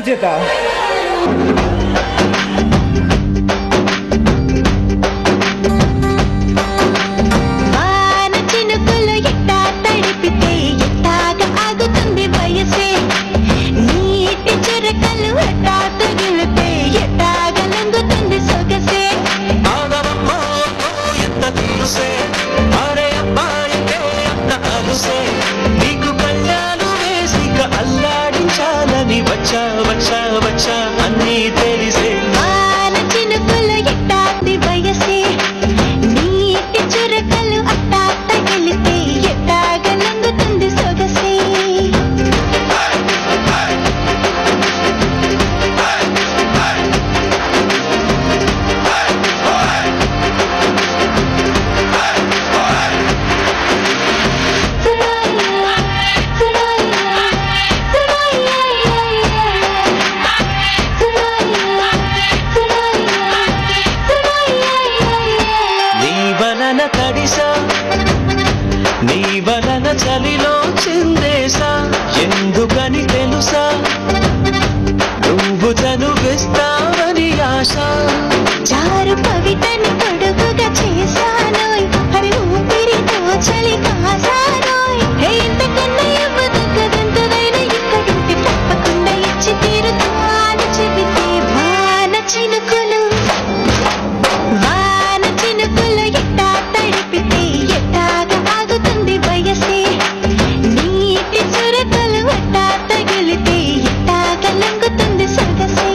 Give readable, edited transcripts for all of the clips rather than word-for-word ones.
అందరి చేత. నీకు కళ్ళాలు వేసి అల్లాడించాలని వచ్చా వచ్చా వచ్చా అన్నీ తెలిసే చినుకులు ఎట్టాది వయసే నీటి చురకలు అట్టా తగిలితే ఎట్టాగలంగుతుంది సొగసే తడిసా నీ వలన చలిలో చిందేసా ఎందుకని తెలుసా నువ్వు చనువిస్తావని ఆశ చారు పవిటని పొడుగుగా చేశానోయ్ అవి ఊపిరితో చలి కాసానోయ్ ఇంతకన్నా ఇవ్వదగ్గదంతదైన ఇక్కడుంటే తప్పకుండా ఇచ్చి తీరుతాను చెబితే వాన చినుకులు ఎట్టా తడిపితే ఎట్టాగా ఆగుతుంది వయసే నీటి చురకలు అట్టా తగిలితే ఎట్టాగా లంగుతుంది సొగసే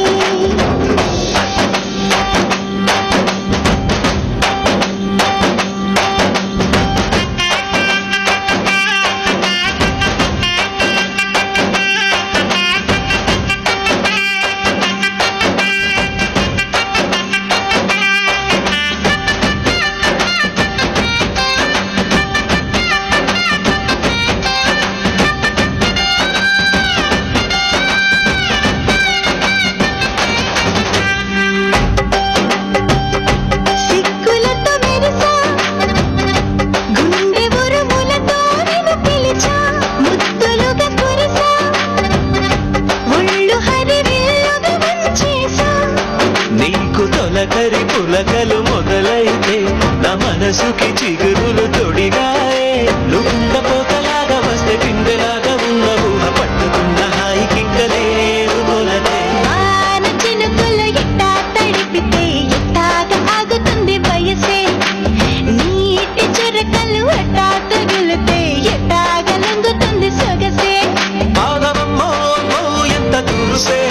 తొలకరి పులకలు మొదలైతే నా మనసుకి చిగురులు తొడిగాయే లుండపోతలాగా వస్తే పిందెలాగా ఉన్న ఊహ పట్టుకున్న హాయికింకలేదు మొలతే వాన చినుకులు ఎట్టా తడిపితే ఎట్టాగా ఆగుతుంది వయసే నీటి చురకలు అట్టా తగిలితే ఎట్టాగా లంగుతుంది సొగసే ఆగమమ్మో ఎంత తురుసే